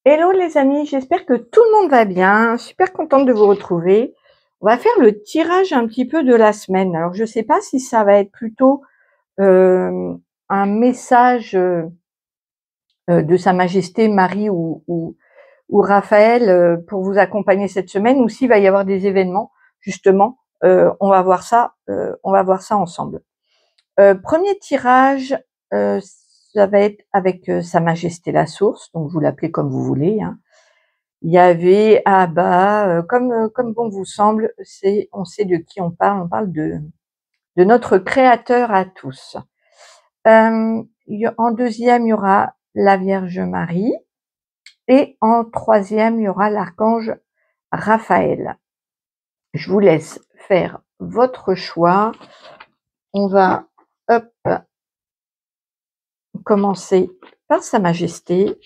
Hello les amis, j'espère que tout le monde va bien. Super contente de vous retrouver. On va faire le tirage un petit peu de la semaine. Alors je ne sais pas si ça va être plutôt un message de Sa Majesté Marie ou Raphaël pour vous accompagner cette semaine, ou s'il va y avoir des événements. Justement, on va voir ça ensemble. Premier tirage, ça va être avec Sa Majesté la Source, donc vous l'appelez comme vous voulez, hein. Il y avait Abba, comme bon vous semble, on sait de qui on parle de notre Créateur à tous. En deuxième, il y aura la Vierge Marie, et en troisième, il y aura l'archange Raphaël. Je vous laisse faire votre choix. On va commencer par Sa Majesté.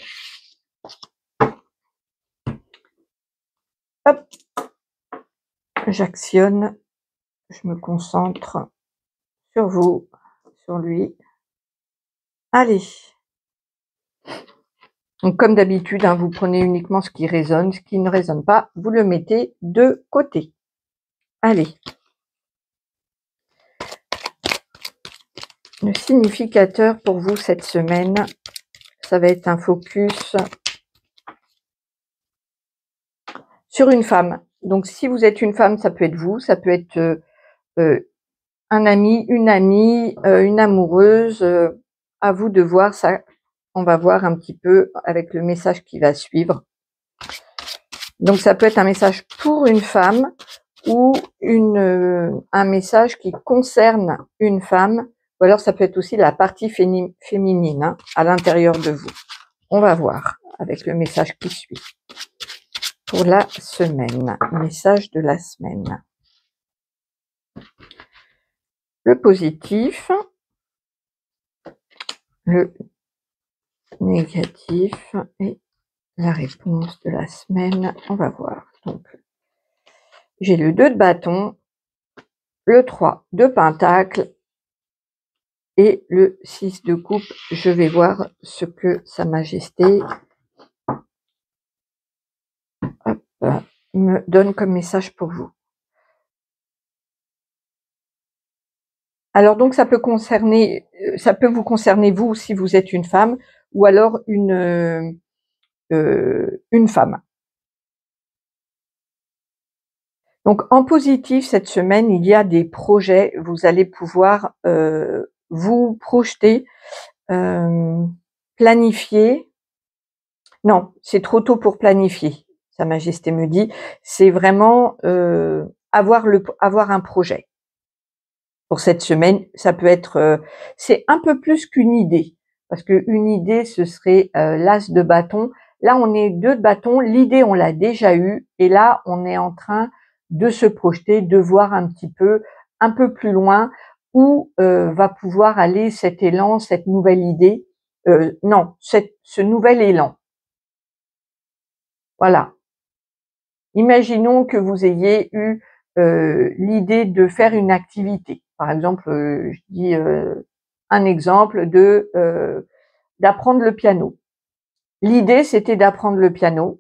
Hop, j'actionne, je me concentre sur vous, sur lui. Allez. Donc comme d'habitude, hein, vous prenez uniquement ce qui résonne, ce qui ne résonne pas, vous le mettez de côté. Allez. Le significateur pour vous cette semaine, ça va être un focus sur une femme. Donc si vous êtes une femme, ça peut être vous, ça peut être un ami, une amie, une amoureuse. À vous de voir ça. On va voir un petit peu avec le message qui va suivre. Donc ça peut être un message pour une femme ou un message qui concerne une femme, ou alors ça peut être aussi la partie féminine, hein, à l'intérieur de vous. On va voir avec le message qui suit. Pour la semaine, message de la semaine. Le positif, le négatif et la réponse de la semaine. On va voir. Donc, j'ai le 2 de bâton, le 3 de pentacle et le 6 de coupe. Je vais voir ce que Sa Majesté me donne comme message pour vous. Alors donc ça peut vous concerner vous si vous êtes une femme, ou alors une femme. Donc en positif cette semaine, il y a des projets. Vous allez pouvoir vous projeter, planifier. Non, c'est trop tôt pour planifier. Sa Majesté me dit, c'est vraiment avoir un projet. Pour cette semaine, ça peut être, c'est un peu plus qu'une idée, parce qu'une idée, ce serait l'as de bâton. Là, on est 2 de bâton, l'idée, on l'a déjà eue, et là, on est en train de se projeter, de voir un petit peu, un peu plus loin, où va pouvoir aller cet élan, cette nouvelle idée, ce nouvel élan. Voilà. Imaginons que vous ayez eu l'idée de faire une activité. Par exemple, je dis un exemple d'apprendre le piano. L'idée, c'était d'apprendre le piano.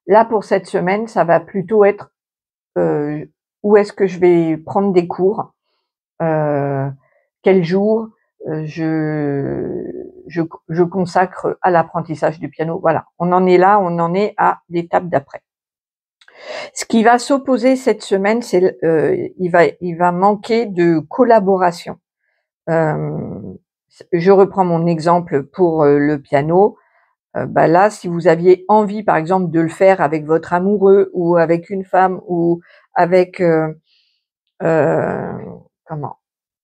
Là, pour cette semaine, ça va plutôt être où est-ce que je vais prendre des cours, quel jour je consacre à l'apprentissage du piano. Voilà, on en est là, on en est à l'étape d'après. Ce qui va s'opposer cette semaine, c'est il va manquer de collaboration. Je reprends mon exemple pour le piano. Là, si vous aviez envie, par exemple, de le faire avec votre amoureux ou avec une femme ou avec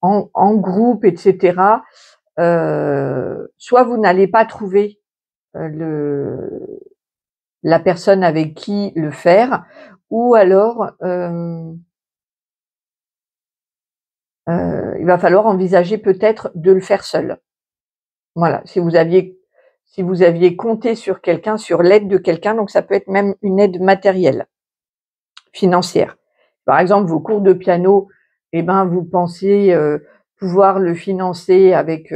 en groupe, etc. Soit vous n'allez pas trouver la personne avec qui le faire, ou alors il va falloir envisager peut-être de le faire seul. Voilà, si vous aviez compté sur quelqu'un, sur l'aide de quelqu'un, donc ça peut être même une aide matérielle, financière. Par exemple, vos cours de piano, vous pensez pouvoir le financer avec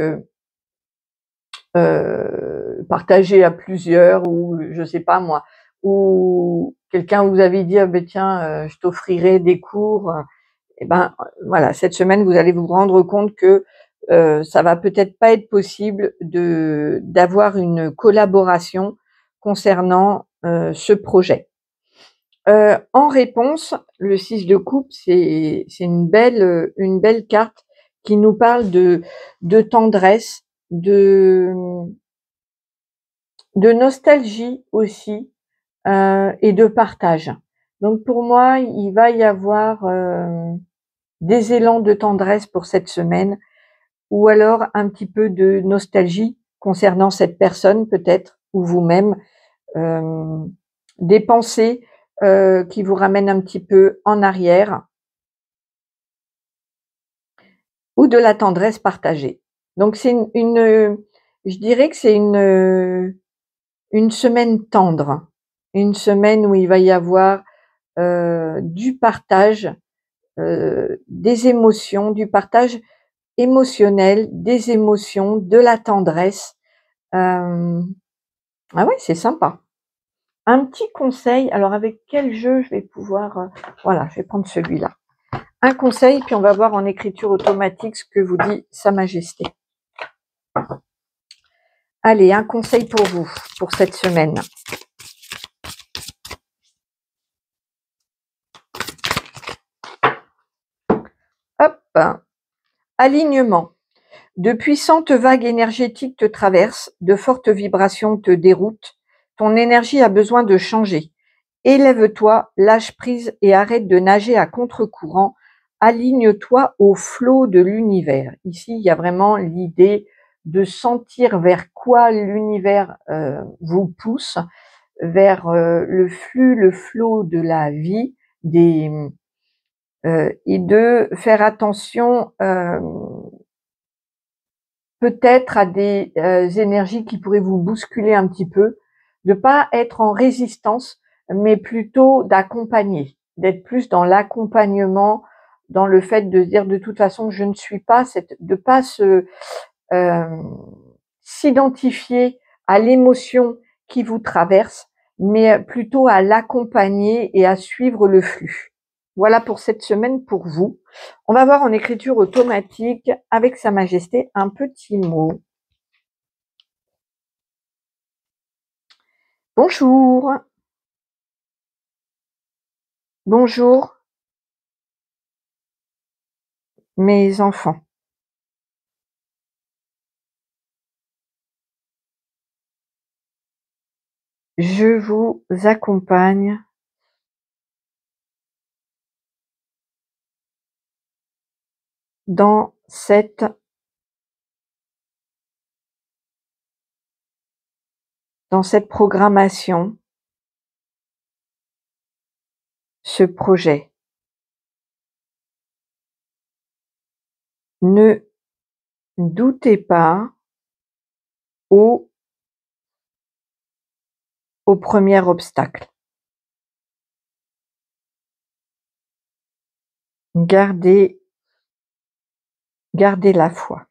partagé à plusieurs, ou je sais pas moi, ou quelqu'un vous avait dit, ah ben tiens, je t'offrirai des cours, et ben voilà, cette semaine vous allez vous rendre compte que ça va peut-être pas être possible d'avoir une collaboration concernant ce projet. En réponse, le 6 de coupe, c'est une belle carte qui nous parle de tendresse, de nostalgie aussi, et de partage. Donc pour moi, il va y avoir des élans de tendresse pour cette semaine, ou alors un petit peu de nostalgie concernant cette personne peut-être, ou vous-même, des pensées qui vous ramènent un petit peu en arrière, ou de la tendresse partagée. Donc c'est je dirais que c'est une semaine tendre, une semaine où il va y avoir du partage, des émotions, du partage émotionnel, des émotions, de la tendresse. Ah ouais, c'est sympa. Un petit conseil, alors avec quel jeu je vais pouvoir... voilà, je vais prendre celui-là. Un conseil, puis on va voir en écriture automatique ce que vous dit Sa Majesté. Allez, un conseil pour vous, pour cette semaine. Hop, alignement. De puissantes vagues énergétiques te traversent, de fortes vibrations te déroutent. Ton énergie a besoin de changer. Élève-toi, lâche prise et arrête de nager à contre-courant. Aligne-toi au flot de l'univers. Ici, il y a vraiment l'idée de sentir vers quoi l'univers vous pousse, vers le flux, le flot de la vie, et de faire attention peut-être à des énergies qui pourraient vous bousculer un petit peu, de pas être en résistance, mais plutôt d'accompagner, d'être plus dans l'accompagnement, dans le fait de se dire de toute façon je ne suis pas, de pas s'identifier à l'émotion qui vous traverse, mais plutôt à l'accompagner et à suivre le flux. Voilà pour cette semaine pour vous. On va voir en écriture automatique avec Sa Majesté un petit mot. Bonjour. Bonjour, mes enfants. Je vous accompagne dans cette programmation, ce projet. Ne doutez pas au premier obstacle. Gardez la foi.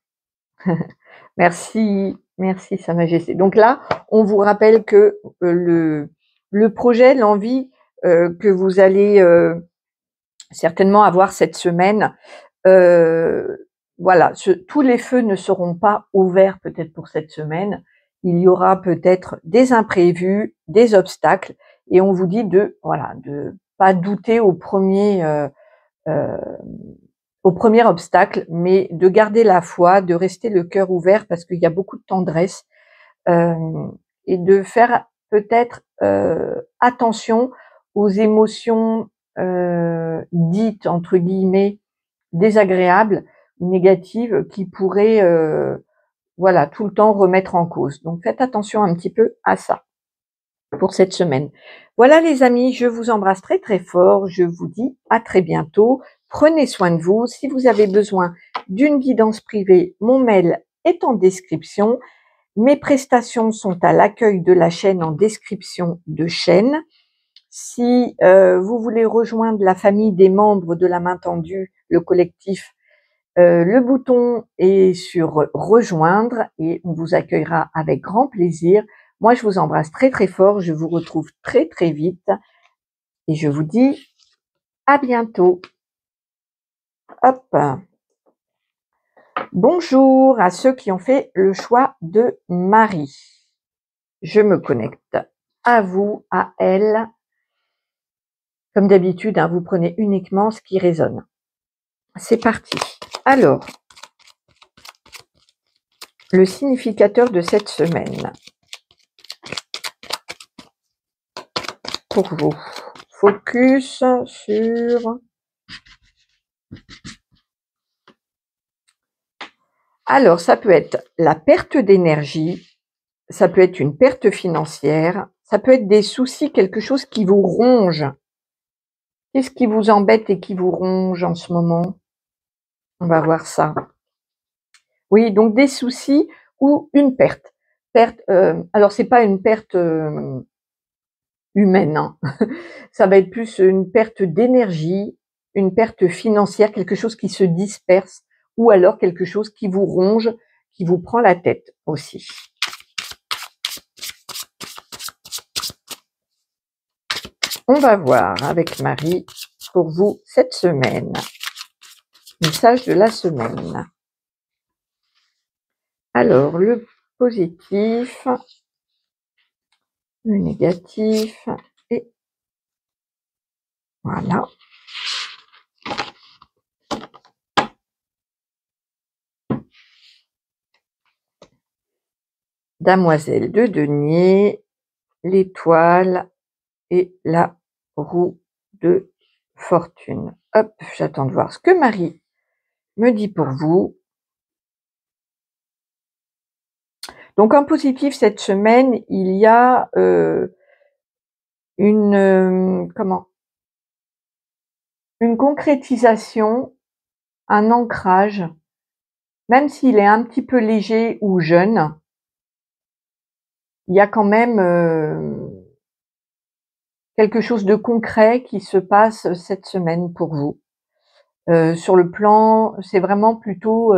Merci, merci Sa Majesté. Donc là, on vous rappelle que le projet, l'envie que vous allez certainement avoir cette semaine, voilà, tous les feux ne seront pas ouverts peut-être pour cette semaine. Il y aura peut-être des imprévus, des obstacles, et on vous dit de pas douter au premier obstacle, mais de garder la foi, de rester le cœur ouvert parce qu'il y a beaucoup de tendresse, et de faire peut-être attention aux émotions dites entre guillemets désagréables ou négatives qui pourraient tout le temps remettre en cause. Donc faites attention un petit peu à ça pour cette semaine. Voilà les amis, je vous embrasse très très fort, je vous dis à très bientôt, prenez soin de vous. Si vous avez besoin d'une guidance privée, mon mail est en description, mes prestations sont à l'accueil de la chaîne en description de chaîne. Si vous voulez rejoindre la famille des membres de la main tendue, le collectif, Le bouton est sur rejoindre et on vous accueillera avec grand plaisir. Moi, je vous embrasse très très fort. Je vous retrouve très très vite et je vous dis à bientôt. Hop. Bonjour à ceux qui ont fait le choix de Marie. Je me connecte à vous, à elle. Comme d'habitude, hein, vous prenez uniquement ce qui résonne. C'est parti. Alors, le significateur de cette semaine pour vous. Focus sur... Alors, ça peut être la perte d'énergie, ça peut être une perte financière, ça peut être des soucis, quelque chose qui vous ronge. Qu'est-ce qui vous embête et qui vous ronge en ce moment? On va voir ça. Oui, donc des soucis ou une perte. Alors, c'est pas une perte humaine, hein. Ça va être plus une perte d'énergie, une perte financière, quelque chose qui se disperse, ou alors quelque chose qui vous ronge, qui vous prend la tête aussi. On va voir avec Marie pour vous cette semaine. Message de la semaine. Alors, le positif, le négatif, et voilà. Damoiselle de denier, l'étoile et la roue de fortune. Hop, j'attends de voir ce que Marie me dit pour vous. Donc en positif cette semaine, il y a une concrétisation, un ancrage, même s'il est un petit peu léger ou jeune, il y a quand même quelque chose de concret qui se passe cette semaine pour vous. Sur le plan, c'est vraiment plutôt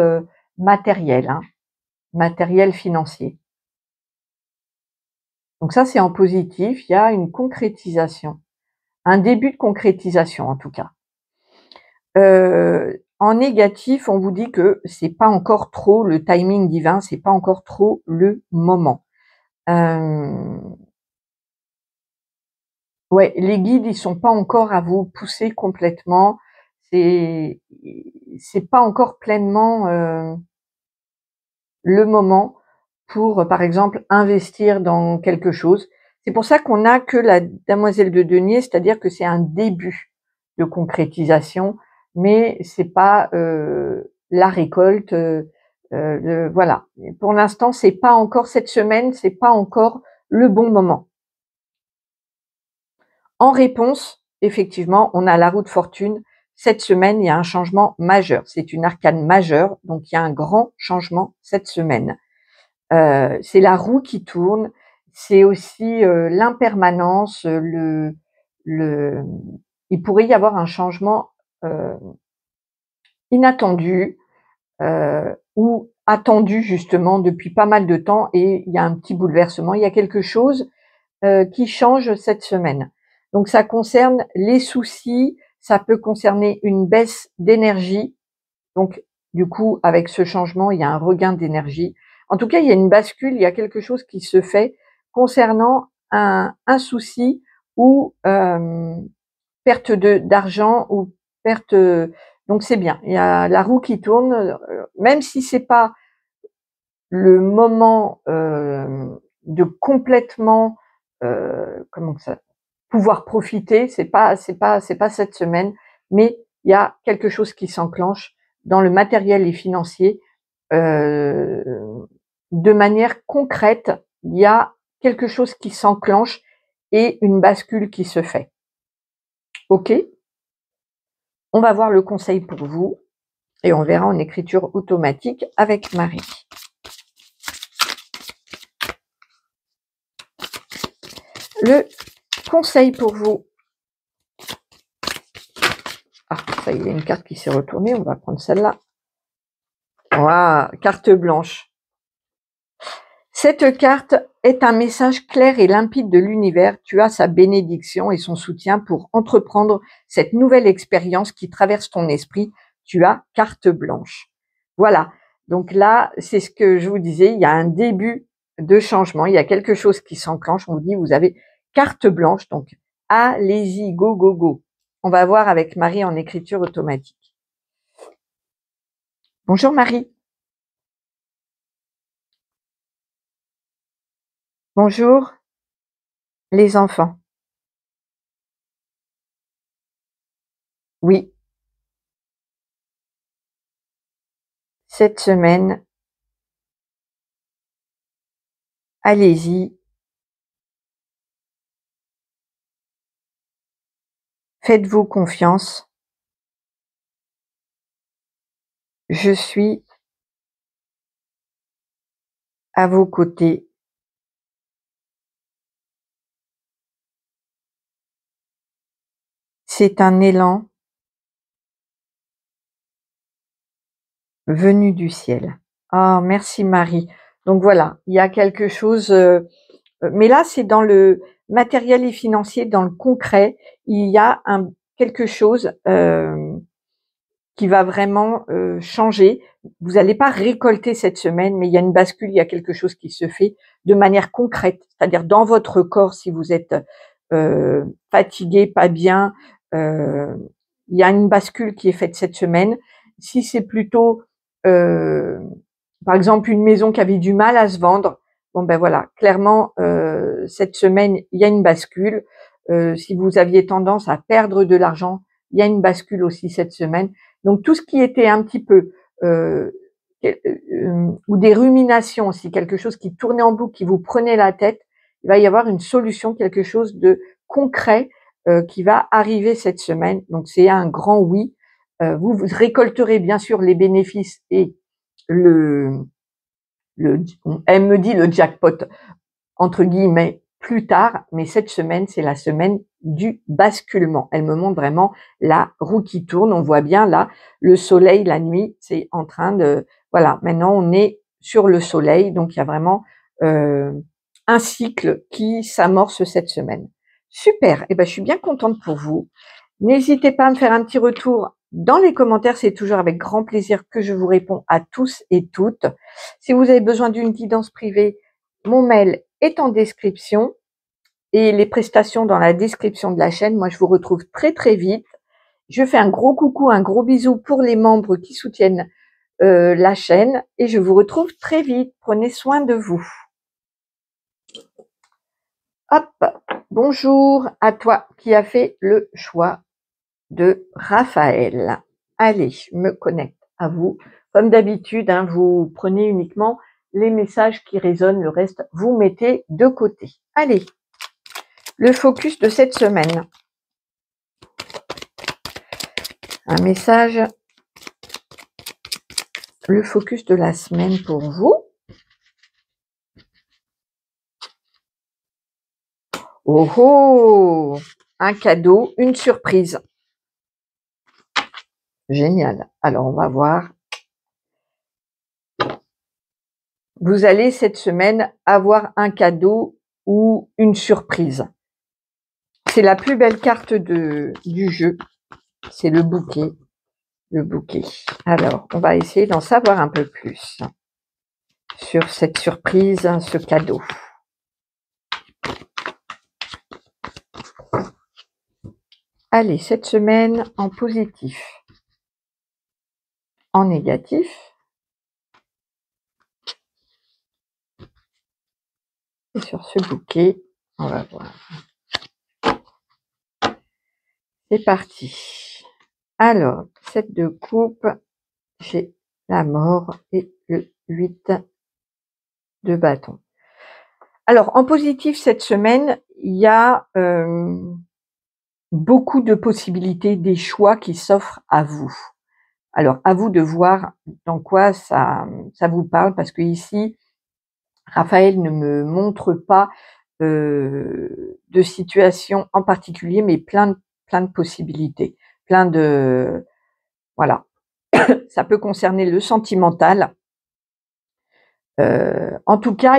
matériel, hein, matériel financier. Donc ça, c'est en positif, il y a une concrétisation, un début de concrétisation en tout cas. En négatif, on vous dit que c'est pas encore trop le timing divin, c'est pas encore trop le moment. Ouais, les guides, ils sont pas encore à vous pousser complètement. C'est pas encore pleinement le moment pour, par exemple, investir dans quelque chose. C'est pour ça qu'on n'a que la Demoiselle de denier, c'est-à-dire que c'est un début de concrétisation, mais c'est pas la récolte. Voilà. Pour l'instant, c'est pas encore cette semaine, c'est pas encore le bon moment. En réponse, effectivement, on a la roue de fortune. Cette semaine, il y a un changement majeur. C'est une arcane majeure, donc il y a un grand changement cette semaine. C'est la roue qui tourne, c'est aussi l'impermanence, il pourrait y avoir un changement inattendu ou attendu justement depuis pas mal de temps et il y a un petit bouleversement, il y a quelque chose qui change cette semaine. Donc ça concerne les soucis, ça peut concerner une baisse d'énergie. Donc du coup, avec ce changement, il y a un regain d'énergie. En tout cas, il y a une bascule, il y a quelque chose qui se fait concernant un souci ou perte d'argent ou perte. Donc c'est bien. Il y a la roue qui tourne, même si c'est pas le moment de complètement comment ça pouvoir profiter, c'est pas cette semaine, mais il y a quelque chose qui s'enclenche dans le matériel et financier de manière concrète. Il y a quelque chose qui s'enclenche et une bascule qui se fait. Ok, on va voir le conseil pour vous et on verra en écriture automatique avec Marie. Le conseil pour vous. Ah, ça y est, il y a une carte qui s'est retournée, on va prendre celle-là. Wow, carte blanche. Cette carte est un message clair et limpide de l'univers. Tu as sa bénédiction et son soutien pour entreprendre cette nouvelle expérience qui traverse ton esprit. Tu as carte blanche. Voilà. Donc là, c'est ce que je vous disais, il y a un début de changement, il y a quelque chose qui s'enclenche. On vous dit, vous avez carte blanche, donc allez-y, go, go, go. On va voir avec Marie en écriture automatique. Bonjour Marie. Bonjour les enfants. Oui, cette semaine, allez-y, faites-vous confiance. Je suis à vos côtés. C'est un élan venu du ciel. Ah, merci Marie. Donc voilà, il y a quelque chose, mais là c'est dans le matériel et financier, dans le concret, il y a quelque chose qui va vraiment changer. Vous n'allez pas récolter cette semaine, mais il y a une bascule, il y a quelque chose qui se fait de manière concrète, c'est-à-dire dans votre corps, si vous êtes fatigué, pas bien, il y a une bascule qui est faite cette semaine. Si c'est plutôt, par exemple, une maison qui avait du mal à se vendre, bon ben voilà, clairement, cette semaine, il y a une bascule. Si vous aviez tendance à perdre de l'argent, il y a une bascule aussi cette semaine. Donc tout ce qui était un petit peu ou des ruminations aussi, quelque chose qui tournait en boucle, qui vous prenait la tête, il va y avoir une solution, quelque chose de concret qui va arriver cette semaine. Donc c'est un grand oui. Vous récolterez bien sûr les bénéfices et le elle me dit le jackpot entre guillemets plus tard, mais cette semaine, c'est la semaine du basculement. Elle me montre vraiment la roue qui tourne. On voit bien là, le soleil, la nuit, c'est en train de... Voilà, maintenant on est sur le soleil, donc il y a vraiment un cycle qui s'amorce cette semaine. Super, et ben, je suis bien contente pour vous. N'hésitez pas à me faire un petit retour dans les commentaires, c'est toujours avec grand plaisir que je vous réponds à tous et toutes. Si vous avez besoin d'une guidance privée, mon mail est en description et les prestations dans la description de la chaîne. Moi, je vous retrouve très très vite. Je fais un gros coucou, un gros bisou pour les membres qui soutiennent la chaîne et je vous retrouve très vite. Prenez soin de vous. Hop, bonjour à toi qui as fait le choix de Raphaël. Allez, je me connecte à vous. Comme d'habitude, hein, vous prenez uniquement les messages qui résonnent, le reste, vous mettez de côté. Allez, le focus de cette semaine. Un message, le focus de la semaine pour vous. Oh oh, un cadeau, une surprise. Génial. Alors, on va voir. Vous allez cette semaine avoir un cadeau ou une surprise. C'est la plus belle carte du jeu. C'est le bouquet. Le bouquet. Alors, on va essayer d'en savoir un peu plus sur cette surprise, ce cadeau. Allez, cette semaine en positif, en négatif. Et sur ce bouquet, on va voir. C'est parti. Alors, 7 de coupe, j'ai la mort et le 8 de bâton. Alors, en positif, cette semaine, il y a beaucoup de possibilités, des choix qui s'offrent à vous. Alors, à vous de voir dans quoi ça vous parle, parce que ici, Raphaël ne me montre pas de situation en particulier, mais plein de possibilités, plein de... Voilà. Ça peut concerner le sentimental. En tout cas,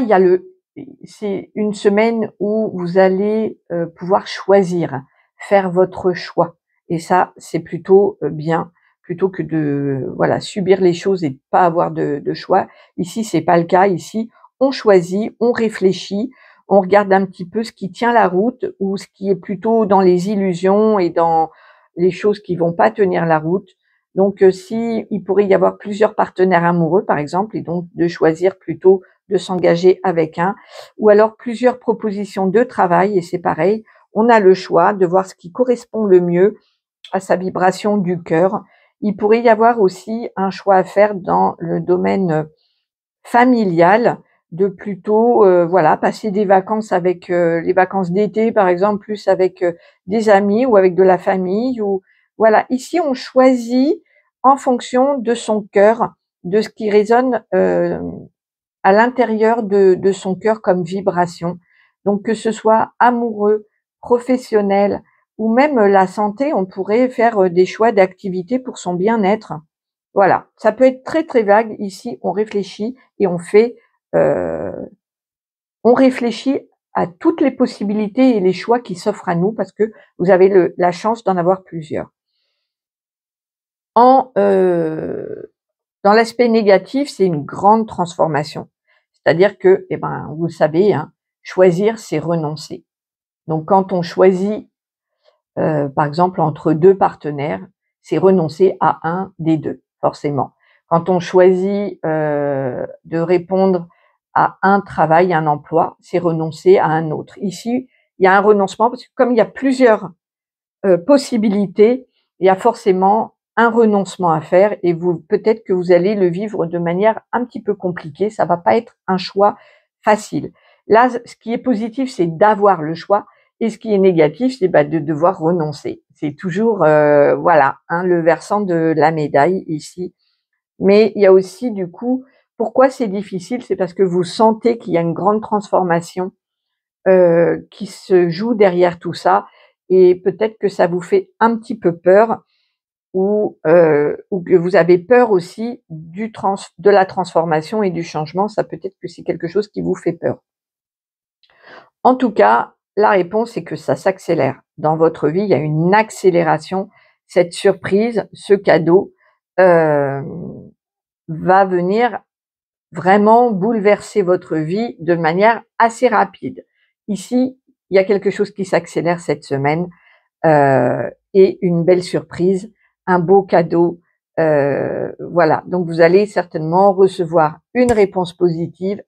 c'est une semaine où vous allez pouvoir choisir, faire votre choix. Et ça, c'est plutôt bien, plutôt que de voilà subir les choses et de pas avoir de choix. Ici, c'est pas le cas. Ici, on choisit, on réfléchit, on regarde un petit peu ce qui tient la route ou ce qui est plutôt dans les illusions et dans les choses qui vont pas tenir la route. Donc, si il pourrait y avoir plusieurs partenaires amoureux, par exemple, et donc de choisir plutôt de s'engager avec un, ou alors plusieurs propositions de travail, et c'est pareil, on a le choix de voir ce qui correspond le mieux à sa vibration du cœur. Il pourrait y avoir aussi un choix à faire dans le domaine familial, de plutôt voilà passer des vacances avec les vacances d'été par exemple, plus avec des amis ou avec de la famille, ou voilà. Ici, on choisit en fonction de son cœur, de ce qui résonne à l'intérieur de son cœur comme vibration. Donc que ce soit amoureux, professionnel ou même la santé, on pourrait faire des choix d'activités pour son bien-être. Voilà, ça peut être très très vague. Ici, on réfléchit et euh, on réfléchit à toutes les possibilités et les choix qui s'offrent à nous parce que vous avez la chance d'en avoir plusieurs. En Dans l'aspect négatif, c'est une grande transformation. C'est-à-dire que, eh ben, vous le savez, hein, choisir, c'est renoncer. Donc, quand on choisit, par exemple, entre deux partenaires, c'est renoncer à un des deux, forcément. Quand on choisit de répondre à un travail, un emploi, c'est renoncer à un autre. Ici, il y a un renoncement parce que comme il y a plusieurs possibilités, il y a forcément un renoncement à faire et peut-être que vous allez le vivre de manière un petit peu compliquée. Ça va pas être un choix facile. Là, ce qui est positif, c'est d'avoir le choix, et ce qui est négatif, c'est de devoir renoncer. C'est toujours voilà, hein, le versant de la médaille ici. Mais il y a aussi du coup, pourquoi c'est difficile, c'est parce que vous sentez qu'il y a une grande transformation qui se joue derrière tout ça, et peut-être que ça vous fait un petit peu peur, ou que vous avez peur aussi de la transformation et du changement. Ça peut-être que c'est quelque chose qui vous fait peur. En tout cas, la réponse est que ça s'accélère. Dans votre vie, il y a une accélération. Cette surprise, ce cadeau euh, va venir vraiment bouleverser votre vie de manière assez rapide. Ici, il y a quelque chose qui s'accélère cette semaine, et une belle surprise, un beau cadeau. Voilà, donc vous allez certainement recevoir une réponse positive,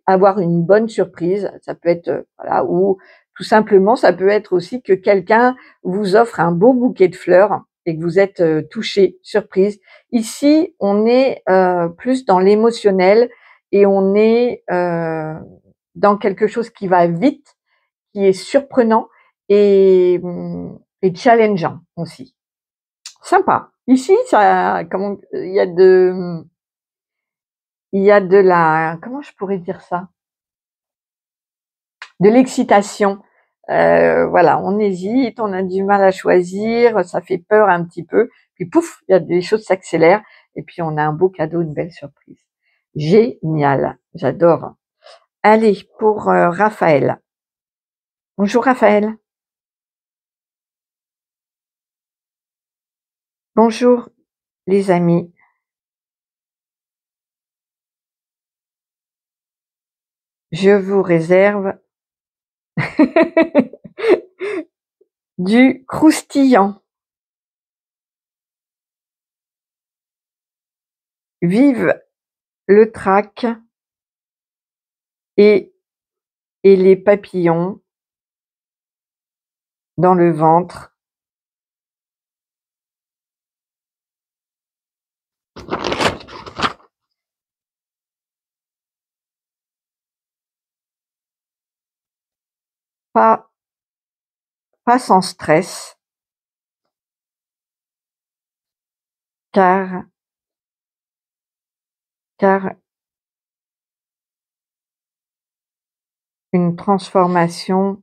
avoir une bonne surprise. Ça peut être voilà, ou tout simplement, ça peut être aussi que quelqu'un vous offre un beau bouquet de fleurs et que vous êtes touché, surprise. Ici, on est plus dans l'émotionnel et on est dans quelque chose qui va vite, qui est surprenant et challengeant aussi. Sympa. Ici, il y a de la, comment je pourrais dire ça? De l'excitation. Voilà, on hésite, on a du mal à choisir, ça fait peur un petit peu. Puis pouf, il y a des choses s'accélèrent et puis on a un beau cadeau, une belle surprise. Génial, j'adore. Allez, pour Raphaël. Bonjour Raphaël. Bonjour les amis. Je vous réserve du croustillant. Vive le trac et, et les papillons dans le ventre. Pas, pas sans stress, car, car une transformation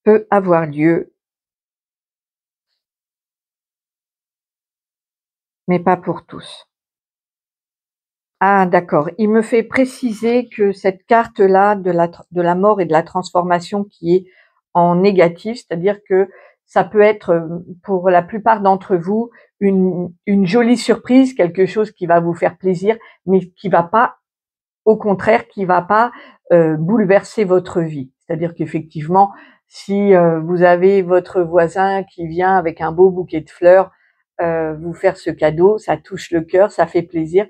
peut avoir lieu, mais pas pour tous. Ah d'accord, il me fait préciser que cette carte-là de la mort et de la transformation qui est en négatif, c'est-à-dire que ça peut être, pour la plupart d'entre vous, une jolie surprise, quelque chose qui va vous faire plaisir, mais qui va pas, au contraire, qui va pas, bouleverser votre vie. C'est-à-dire qu'effectivement, si, vous avez votre voisin qui vient avec un beau bouquet de fleurs, vous faire ce cadeau, ça touche le cœur, ça fait plaisir,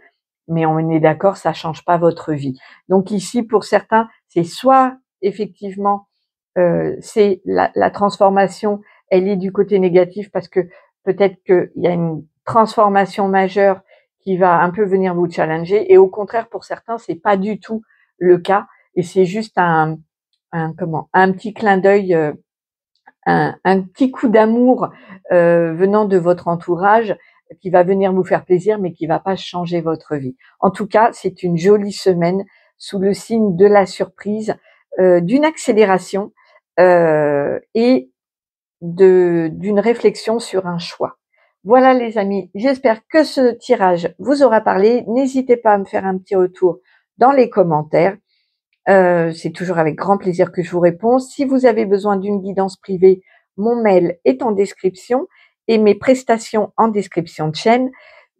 mais on est d'accord, ça change pas votre vie. Donc ici, pour certains, c'est soit effectivement, c'est la transformation, elle est du côté négatif parce que peut-être qu'il y a une transformation majeure qui va un peu venir vous challenger et au contraire, pour certains, c'est pas du tout le cas et c'est juste un petit clin d'œil, un petit coup d'amour, venant de votre entourage qui va venir vous faire plaisir, mais qui va pas changer votre vie. En tout cas, c'est une jolie semaine sous le signe de la surprise, d'une accélération, et d'une réflexion sur un choix. Voilà les amis, j'espère que ce tirage vous aura parlé. N'hésitez pas à me faire un petit retour dans les commentaires. C'est toujours avec grand plaisir que je vous réponds. Si vous avez besoin d'une guidance privée, mon mail est en description et mes prestations en description de chaîne.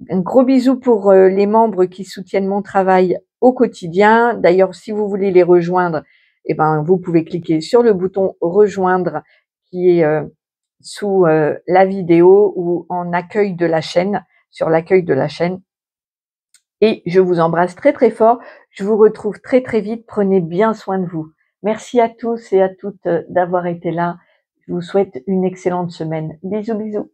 Un gros bisou pour les membres qui soutiennent mon travail au quotidien. D'ailleurs, si vous voulez les rejoindre, eh ben, vous pouvez cliquer sur le bouton rejoindre qui est sous la vidéo ou en accueil de la chaîne, sur l'accueil de la chaîne. Et je vous embrasse très très fort. Je vous retrouve très très vite. Prenez bien soin de vous. Merci à tous et à toutes d'avoir été là. Je vous souhaite une excellente semaine. Bisous bisous.